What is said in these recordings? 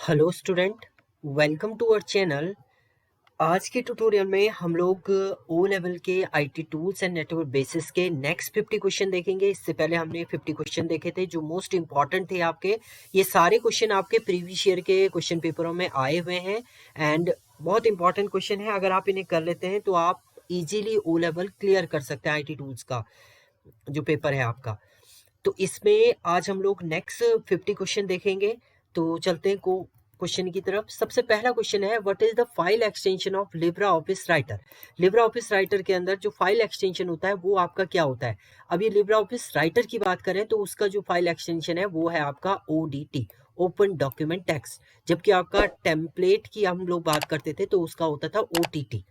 Hello student, welcome to our channel. आज के tutorial में हम लोग ओ लेवल के IT tools and network basis के नेक्स्ट 50 क्वेश्चन देखेंगे। इससे पहले हमने 50 क्वेश्चन देखे थे जो मोस्ट इंपॉर्टेंट थे आपके। ये सारे क्वेश्चन आपके प्रीवियस ईयर के क्वेश्चन पेपरों में आए हुए हैं एंड बहुत इंपॉर्टेंट क्वेश्चन है। अगर आप इन्हें कर लेते हैं तो आप इजीली ओ लेवल क्लियर कर सकते हैं आईटी टूल्स का जो पेपर है आपका। तो इसमें आज हम लोग नेक्स्ट 50 क्वेश्चन देखेंगे। तो चलते हैं को क्वेश्चन की तरफ। सबसे पहला क्वेश्चन है, what is the file extension of Libra Office writer. Libra Office writer के अंदर जो फाइल एक्सटेंशन होता है वो आपका क्या होता है। अब ये लिब्रा ऑफिस राइटर की बात करें तो उसका जो फाइल एक्सटेंशन है वो है आपका ओडीटी, ओपन डॉक्यूमेंट टेक्स्ट। जबकि आपका टेम्पलेट की हम लोग बात करते थे तो उसका होता था ओटीटी।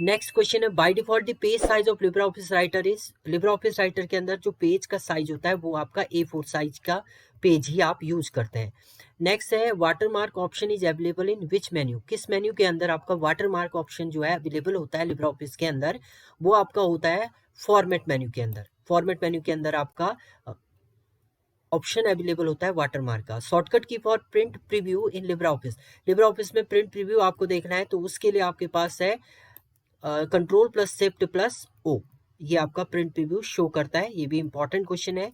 नेक्स्ट क्वेश्चन है, by default the page size of Libra Office writer is. Libra Office writer के अंदर जो पेज का साइज होता है वो आपका A4 साइज का पेज ही आप यूज करते हैं। नेक्स्ट है, watermark option is available in which menu. किस मेन्यू के अंदर आपका वाटरमार्क ऑप्शन जो है अवेलेबल होता है लिब्रा ऑफिस के अंदर, वो आपका होता है फॉर्मेट मेन्यू के अंदर। फॉर्मेट मेन्यू के अंदर आपका ऑप्शन अवेलेबल होता है वाटरमार्क का। Shortcut key for print preview in Libra office. LibreOffice में प्रिंट प्रीव्यू आपको देखना है तो उसके लिए आपके पास है control plus shift plus O. ये आपका प्रिंट प्रीव्यू शो करता है। ये भी इंपॉर्टेंट क्वेश्चन है।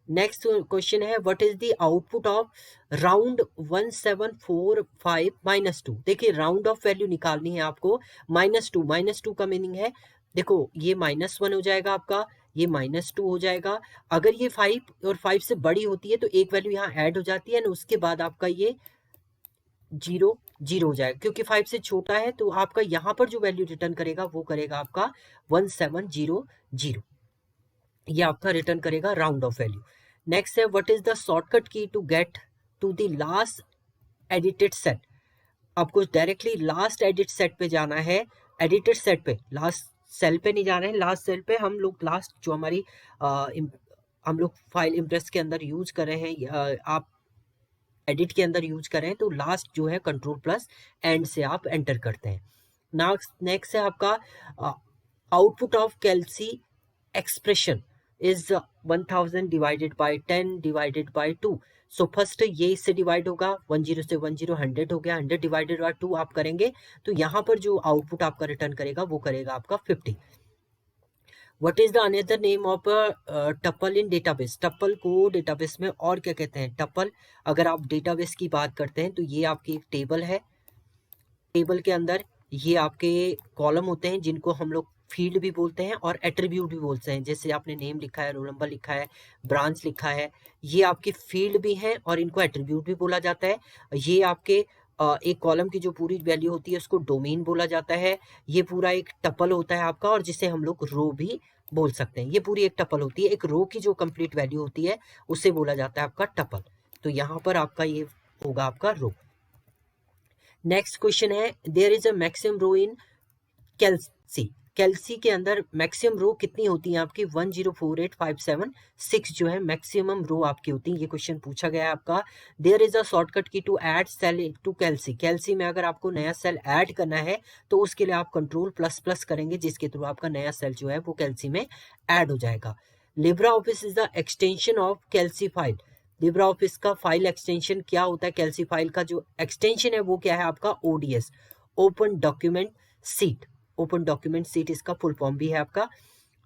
नेक्स्ट क्वेश्चन है, what is the output of round 1745 -2। देखिए राउंड ऑफ वैल्यू निकालनी है आपको। -2, -2 का मीनिंग है, देखो ये -1 हो जाएगा आपका, ये -2 हो जाएगा। अगर ये 5 और 5 से बड़ी होती है तो एक वैल्यू यहाँ ऐड हो जाती है ना, उसके बाद आपका ये 0 हो जाएगा। क्योंकि 5 से छोटा है तो आपका यहाँ पर जो वैल्यू रिटर्न करेगा वो करेगा आपका 1700। ये आपका रिटर्न करेगा राउंड ऑफ वैल्यू। नेक्स्ट है, what is the shortcut key to get to the last edited set. आपको डायरेक्टली लास्ट एडिट सेट पे जाना है। एडिटेड सेट पे, लास्ट सेल पे नहीं जाना है। लास्ट सेल पे हम लोग लास्ट जो हमारी हम लोग फाइल इम्प्रेस के अंदर यूज कर रहे हैं, आप एडिट के अंदर यूज करें तो लास्ट जो है कंट्रोल प्लस एंड से आप एंटर करते हैं। नेक्स्ट है आपका output of Calc expression is 1000 divided by 10 divided by 2। So first ये इससे डिवाइड होगा, 10 से 10 100 हो गया, 100 डिवाइडेड बाय 2 आप करेंगे तो यहाँ पर जो आउटपुट आपका रिटर्न करेगा वो करेगा आपका 50। What is the another name of tuple in database. Tuple को डेटाबेस में और क्या कहते हैं, टपल। अगर आप डेटाबेस की बात करते हैं तो ये आपकी एक टेबल है। टेबल के अंदर ये आपके कॉलम होते हैं जिनको हम लोग फील्ड भी बोलते हैं और एट्रीब्यूट भी बोलते हैं। जैसे आपने नेम लिखा है, रोल नंबर लिखा है, ब्रांच लिखा है, ये आपके फील्ड भी हैं और इनको एट्रीब्यूट भी बोला जाता है। ये आपके एक कॉलम की जो पूरी वैल्यू होती है उसको डोमेन बोला जाता है। ये पूरा एक टपल होता है आपका, और जिसे हम लोग रो भी बोल सकते हैं। ये पूरी एक टपल होती है। एक रो की जो कंप्लीट वैल्यू होती है उसे बोला जाता है आपका टपल। तो यहाँ पर आपका ये होगा आपका रो। नेक्स्ट क्वेश्चन है, देयर इज अ मैक्सिमम रो इन कैल्सी। कैल्सी के अंदर मैक्सिमम रो कितनी होती है आपकी, 1048576 जो है मैक्सिमम रो आपकी होती है। ये क्वेश्चन पूछा गया है आपका। There is a shortcut key to add cell to कैल्सी। कैल्सी में अगर आपको नया सेल ऐड करना है तो उसके लिए आप कंट्रोल प्लस प्लस करेंगे, जिसके थ्रू आपका नया सेल जो है वो कैल्सी में ऐड हो जाएगा। LibreOffice is the extension of Calc file. LibreOffice का फाइल एक्सटेंशन क्या होता है, कैल्सी फाइल का जो एक्सटेंशन है वो क्या है आपका, ODS, open document sheet. Open document sheet इसका फुल फॉर्म भी है आपका।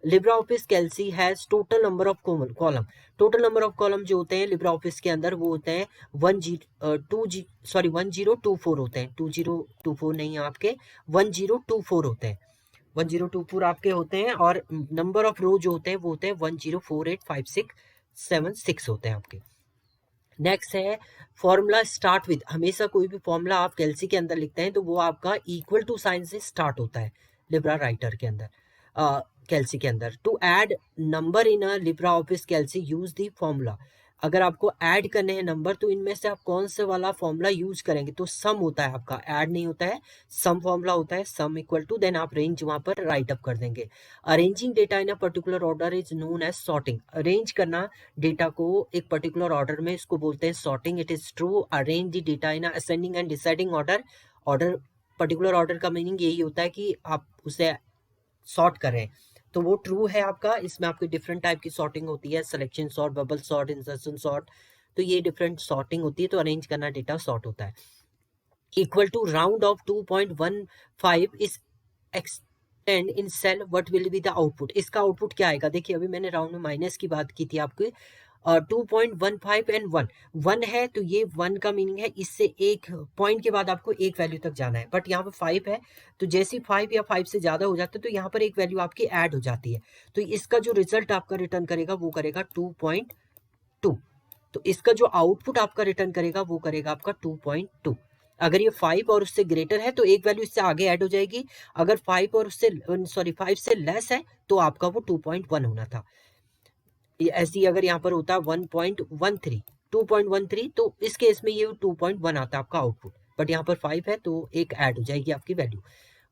Libra office Calc has total number of column. Total number of column जो होते हैं लिब्रा ऑफिस के अंदर वो होते हैं 1024 होते हैं। 2024 नहीं आपके 1024 होते हैं। 1024 आपके होते हैं और नंबर ऑफ रो जो होते हैं वो होते हैं 10485676 होते हैं आपके। नेक्स्ट है, फॉर्मूला स्टार्ट विद। हमेशा कोई भी फॉर्मूला आप कैल्सी के अंदर लिखते हैं तो वो आपका इक्वल टू साइन से स्टार्ट होता है लिब्रा राइटर के अंदर, कैल्सी के अंदर। To add number in a Libra office Calc use the formula. अगर आपको ऐड करने हैं नंबर तो इनमें से आप कौन से वाला फॉर्मूला यूज करेंगे, तो सम होता है आपका, ऐड नहीं होता है, सम फॉर्मूला होता है। सम इक्वल टू, देन आप रेंज वहां पर राइट अप कर देंगे। Arranging data in a particular order is known as sorting. Arrange करना डेटा को एक पर्टिकुलर ऑर्डर में, इसको बोलते हैं sorting. It is true, arrange the data in ascending and descending order. Order, particular order का मीनिंग यही होता है कि आप उसे सॉर्ट करें, तो वो ट्रू है आपका। इसमें आपकी डिफरेंट टाइप की सॉर्टिंग होती है, selection sort, bubble sort, insertion sort. तो ये डिफरेंट सॉर्टिंग होती है, तो अरेंज करना डेटा सॉर्ट होता है। Equal to round off 2.15 is extend in cell, what will be the output. इसका आउटपुट क्या आएगा, देखिए अभी मैंने राउंड में माइनस की बात की थी आपकी, 2.15 एंड 1 है, तो ये 1 का मीनिंग है इससे एक पॉइंट के बाद आपको एक वैल्यू तक जाना है, बट यहाँ पर 5 है, तो जैसे 5 या 5 से ज़्यादा हो जाता है तो यहाँ पर एक वैल्यू आपकी ऐड हो जाती है, तो इसका जो रिजल्ट आपका रिटर्न करेगा वो करेगा 2.2। तो इसका जो आउटपुट आपका रिटर्न करेगा वो करेगा आपका 2.2। अगर ये 5 और उससे ग्रेटर है तो एक वैल्यू इससे आगे ऐड हो जाएगी, अगर 5 और उससे 5 से लेस है तो आपका वो 2.1 होना था। ऐसी अगर यहाँ पर होता है 1.13 2.13, तो इस केस में ये 2.1 आता है आपका आउटपुट, बट यहाँ पर 5 है तो एक ऐड हो जाएगी आपकी value.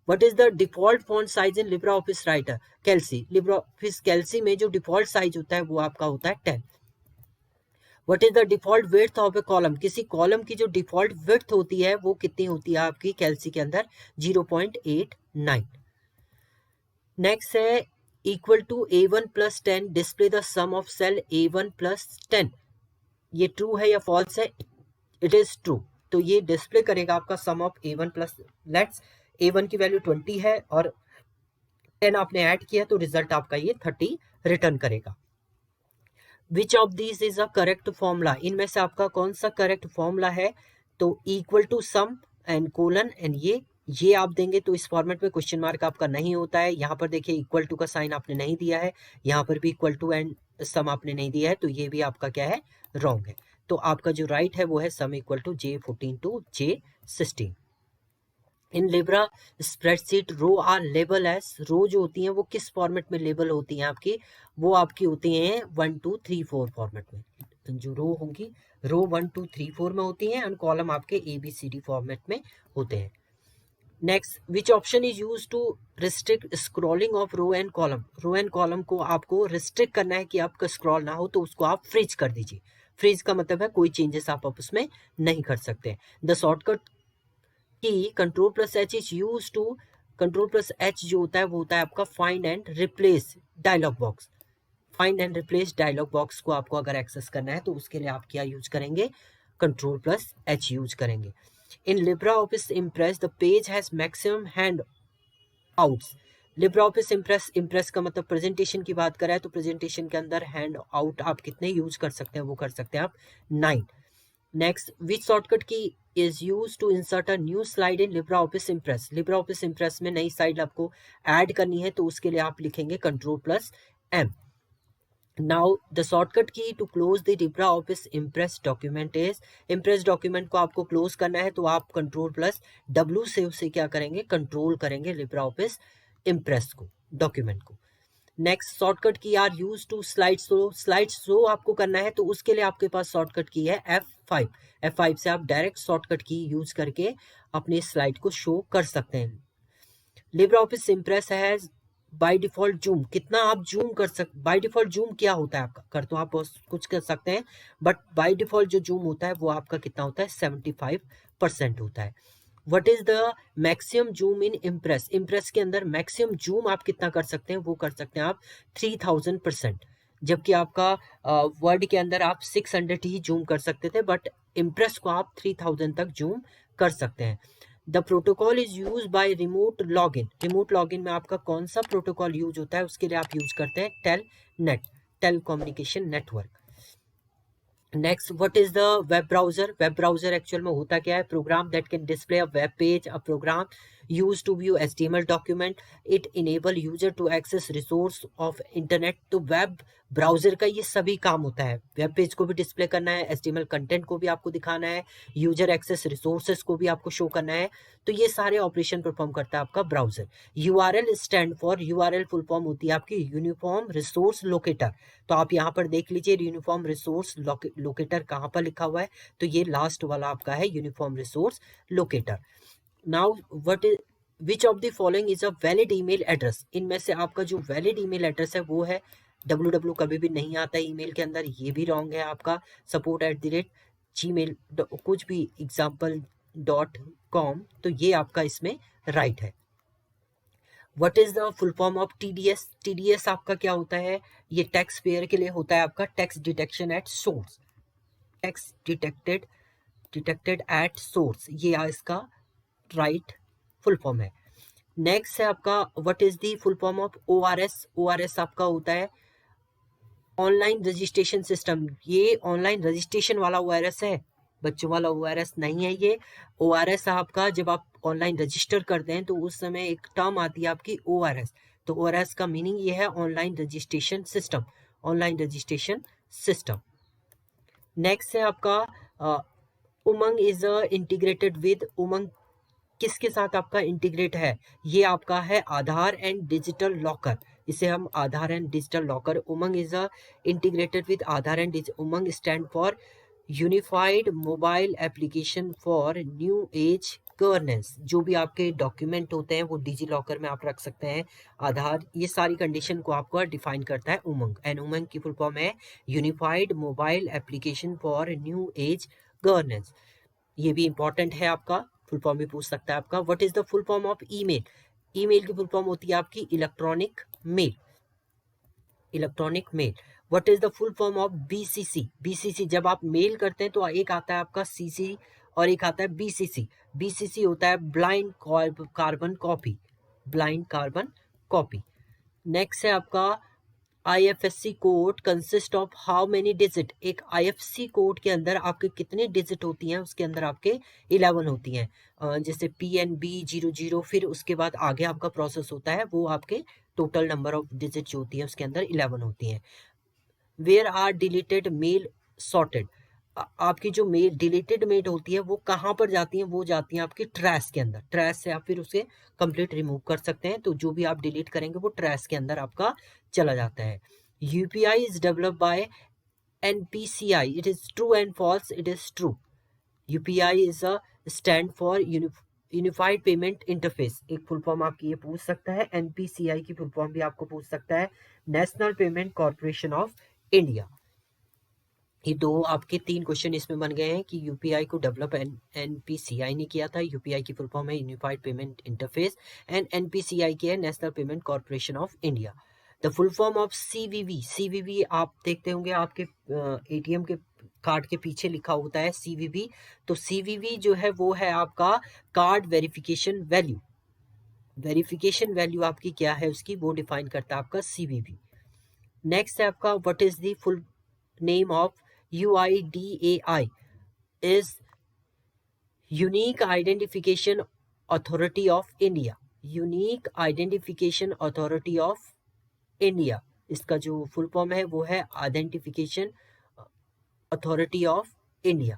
What is the default font size in Libra Office Writer calc. Libre office calc में जो डिफॉल्ट साइज होता है वो आपका होता है 10। What is the default width of A column, किसी कॉलम की जो डिफॉल्ट विड्थ होती है वो कितनी होती है आपकी कैल्सी के अंदर, 0.89। नेक्स्ट है equal to A1 plus 10 display the sum of cell A1 plus 10, ये ट्रू है या फॉल्स है, इट इज ट्रू, तो ये डिस्प्ले करेगा आपका सम of A1 plus, let's A1 की वैल्यू 20 है और 10 आपने ऐड किया तो रिजल्ट आपका ये 30 रिटर्न करेगा। Which of this is a correct formula, इनमें से आपका कौन सा करेक्ट फॉर्मूला है, तो equal to sum and colon and ये आप देंगे तो इस फॉर्मेट में क्वेश्चन मार्क आपका नहीं होता है। यहाँ पर देखिए इक्वल टू का साइन आपने नहीं दिया है, यहाँ पर भी इक्वल टू एंड सम आपने नहीं दिया है, तो ये भी आपका क्या है, रॉन्ग है। तो आपका जो राइट है वो है sum equal to J14 to J16। In Libre spreadsheet row are label as, row जो होती हैं वो किस फॉर्मेट में लेबल होती हैं आपकी, वो आपकी होती हैं 1 2 3 4 फॉर्मेट में, जो रो होंगी रो 1 2 3 4 में होती हैं एंड कॉलम आपके ABCD फॉर्मेट में होते हैं। Next, which option is use to restrict scrolling of row and column, row and column को आपको रिस्ट्रिक्ट करना है कि आपका स्क्रॉल ना हो, तो उसको आप फ्रीज कर दीजिए। फ्रीज का मतलब है कोई चेंजेस आप उसमें नहीं कर सकते। The shortcut key control plus H is use to, control plus H जो होता है वो होता है आपका find and replace dialog box. Find and replace dialog box को आपको अगर एक्सेस करना है तो उसके लिए आप क्या यूज करेंगे, कंट्रोल प्लस एच यूज करेंगे। In Libra office Impress the page has maximum handouts, Libre office Impress का मतलब प्रेजेंटेशन की बात करें तो प्रेजेंटेशन के अंदर हैंड आउट आप कितने यूज कर सकते हैं, वो कर सकते हैं आप 9। Next, which shortcut key is use to insert a new slide in Libra office Impress, Libra office Impress में नई स्लाइड आपको ऐड करनी है तो उसके लिए आप लिखेंगे control plus M. Now the shortcut key to close the Libre office Impress document is, Impress document को आपको क्लोज करना है तो आप कंट्रोल प्लस W से उसे क्या करेंगे, कंट्रोल करेंगे लिब्रा ऑफिस इम्प्रेस को, डॉक्यूमेंट को। Next, shortcut key are use to slide show, slide show आपको करना है तो उसके लिए आपके पास शॉर्टकट की है F5, F5 से आप डायरेक्ट शॉर्टकट की यूज करके अपने स्लाइड को शो कर सकते हैं। लिब्रा ऑफिस इम्प्रेस है बाय डिफॉल्ट जूम, कितना आप जूम कर सकते, बाय डिफॉल्ट जूम क्या होता है आपका, कर तो आप कुछ कर सकते हैं बट बाय डिफॉल्ट जो जूम होता है वो आपका कितना होता है, 75% होता है। What is the maximum zoom in impress, impress के अंदर मैक्सिमम जूम आप कितना कर सकते हैं, वो कर सकते हैं आप 3000%, जबकि आपका वर्ड के अंदर आप 600 ही जूम कर सकते थे, बट इम्प्रेस को आप 3000 तक जूम कर सकते हैं। The protocol is use by remote login, remote login में आपका कौन सा प्रोटोकॉल यूज होता है, उसके लिए आप यूज करते हैं Telnet, telecommunication network. Next, what is the web browser, web browser actual में होता क्या है, program that can display a web page, a program use to view HTML document, it enable user to access resource of internet. तो web browser का ये सभी काम होता है, वेब पेज को भी डिस्प्ले करना है, HTML कंटेंट को भी आपको दिखाना है, यूजर एक्सेस रिसोर्सेज को भी आपको शो करना है, तो ये सारे ऑपरेशन परफॉर्म करता है आपका browser. URL stand for, URL full form होती है आपकी यूनिफॉर्म रिसोर्स लोकेटर, तो आप यहाँ पर देख लीजिए यूनिफॉर्म रिसोर्स लोकेटर कहाँ पर लिखा हुआ है, तो ये लास्ट वाला आपका है uniform resource locator. Now what is, which of the following is a valid email address, इनमें से आपका जो वैलिड ईमेल एड्रेस है वो है www, कभी भी नहीं आता है ईमेल के अंदर, ये भी रॉन्ग है आपका। support@gmail कुछ भी example.com, तो ये आपका इसमें राइट है। What is the full form of TDS, TDS आपका क्या होता है, ये टैक्स पेयर के लिए होता है आपका tax detection at source, attacks detected at source, ये इसका राइट फुल फॉर्म है। नेक्स्ट है आपका what is the full form of ORS। ORS आपका होता है ऑनलाइन रजिस्ट्रेशन सिस्टम। ये ऑनलाइन रजिस्ट्रेशन वाला ORS है, बच्चों वाला ORS नहीं है ये। ORS आपका जब आप ऑनलाइन रजिस्टर करते हैं तो उस समय एक टर्म आती है आपकी ORS। तो ORS का मीनिंग ये है online registration system, online registration system. Next है आपका उमंग इज इंटीग्रेटेड विद, उमंग किसके साथ आपका इंटीग्रेट है, ये आपका है आधार एंड डिजिटल लॉकर। इसे हम Aadhaar and digital locker, Umang is integrated with Aadhaar and Umang stand for unified mobile application for new age governance. जो भी आपके डॉक्यूमेंट होते हैं वो डिजी लॉकर में आप रख सकते हैं। आधार, ये सारी कंडीशन को आपको डिफाइन करता है उमंग। एंड उमंग की फुल फॉर्म है unified mobile application for new age governance. ये भी इंपॉर्टेंट है, आपका फुल फॉर्म भी पूछ सकता है आपका। What is the full form of email. Email की फुल फॉर्म होती है आपकी electronic mail, electronic mail. What is the full form of BCC। BCC जब आप मेल करते हैं तो एक आता है आपका CC और एक आता है BCC। BCC होता है blind carbon copy, blind carbon copy. Next है आपका IFSC code consist of how many digit. एक IFSC कोड के अंदर आपके कितने डिजिट होती हैं, उसके अंदर आपके 11 होती हैं। जैसे PNB 00, फिर उसके बाद आगे आपका प्रोसेस होता है, वो आपके टोटल नंबर ऑफ डिजिट जो होती है उसके अंदर 11 होती हैं। Where are deleted mail sorted. आपकी जो मेल डिलीटेड मेल होती है वो कहाँ पर जाती हैं, वो जाती हैं आपकी ट्रैश के अंदर। ट्रैश से आप फिर उसे कंप्लीट रिमूव कर सकते हैं। तो जो भी आप डिलीट करेंगे वो ट्रैश के अंदर आपका चला जाता है। UPI is developed by NPCI। It is true and false, it is true. UPI is a stand for unified payment interface. एक फुल फॉर्म आपकी ये पूछ सकता है। NPCI की फुल फॉर्म भी आपको पूछ सकता है, national payment corporation of India. ये दो आपके 3 क्वेश्चन इसमें बन गए हैं कि UPI को डेवलप NPCI ने किया था। UPI की फुल फॉर्म है unified payment interface and NPCI की है national payment corporation of India. The full form of CVV। CVV आप देखते होंगे आपके ATM के कार्ड के पीछे लिखा होता है CVV। तो CVV जो है वो है आपका card verification value. Verification value आपकी क्या है उसकी, वो डिफाइन करता है आपका CVV। नेक्स्ट है आपका what is the full name of UIDAI is Unique Identification Authority of India। Unique Identification Authority of India, इसका जो फुल फॉर्म है वो है आइडेंटिफिकेशन अथॉरिटी ऑफ इंडिया।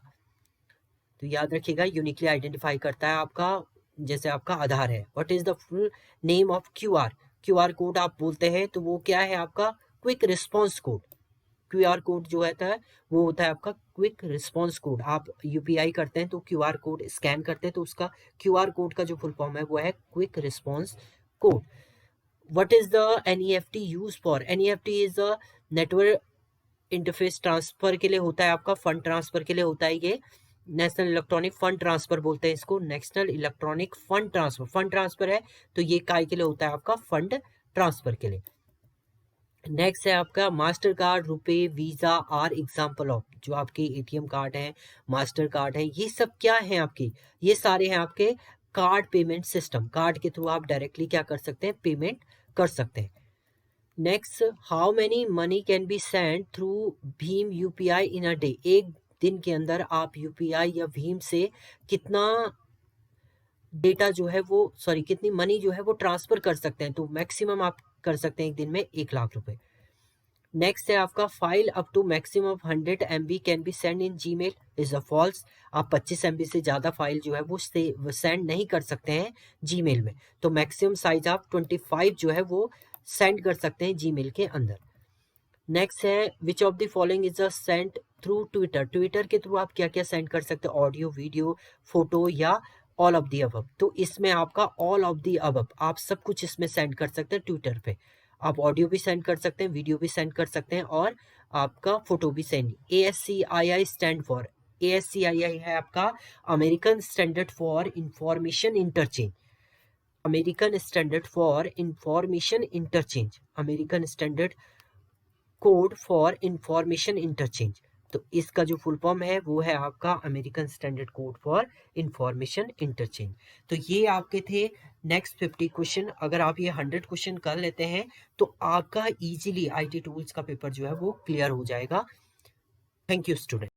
तो याद रखिएगा, यूनिकली आइडेंटिफाई करता है आपका, जैसे आपका आधार है। What is the full name of QR। QR code आप बोलते हैं तो वो क्या है आपका quick response code. QR code जो होता है वो होता है आपका क्विक रिस्पॉन्स कोड। आप UPI करते हैं तो QR कोड स्कैन करते हैं तो उसका QR कोड का जो फुल फॉर्म है वो है quick response code. What is the NEFT use for. NEFT is a network interface transfer के लिए होता है, आपका फंड ट्रांसफर के लिए होता है। ये नेशनल इलेक्ट्रॉनिक फंड ट्रांसफर बोलते हैं इसको, national electronic fund transfer. Fund transfer है तो ये काय के लिए होता है आपका फंड ट्रांसफर के लिए। नेक्स्ट है आपका मास्टर कार्ड, रुपए, वीजा आर एग्जाम्पल ऑफ। जो आपके ATM कार्ड हैं, मास्टर कार्ड हैं, ये सब क्या हैं आपके, ये सारे हैं आपके कार्ड पेमेंट सिस्टम। कार्ड के थ्रू आप डायरेक्टली क्या कर सकते हैं, पेमेंट कर सकते हैं। Next, how many money can be send through Bhim UPI in a day. एक दिन के अंदर आप UPI या भीम से कितना डेटा जो है वो कितनी मनी जो है वो ट्रांसफर कर सकते हैं। तो मैक्सिमम आप कर सकते हैं एक दिन में 1 लाख रुपए। नेक्स्ट है आपका file up to maximum of 100 MB can be send in Gmail is a false. आप 25 MB से ज़्यादा फाइल जो है वो सेंड नहीं कर सकते हैं Gmail में। तो मैक्सिमम साइज आप 25 जो है वो सेंड कर सकते हैं Gmail के अंदर। नेक्स्ट है which of the following is a send through Twitter. Twitter के थ्रू आप क्या क्या सेंड कर सकते हैं, ऑडियो, वीडियो, फोटो या ऑल ऑफ दी अबव। तो इसमें आपका ऑल ऑफ दी अबव, आप सब कुछ इसमें सेंड कर सकते हैं ट्विटर पे। आप ऑडियो भी सेंड कर सकते हैं, वीडियो भी सेंड कर सकते हैं और आपका फोटो भी send. ASCII stand for, ASCII है आपका American standard for information interchange. American standard for information interchange, American standard code for information interchange. तो इसका जो फुल फॉर्म है वो है आपका American standard code for information interchange. तो ये आपके थे नेक्स्ट 50 क्वेश्चन। अगर आप ये 100 क्वेश्चन कर लेते हैं तो आपका इजीली आईटी टूल्स का पेपर जो है वो क्लियर हो जाएगा। Thank you student.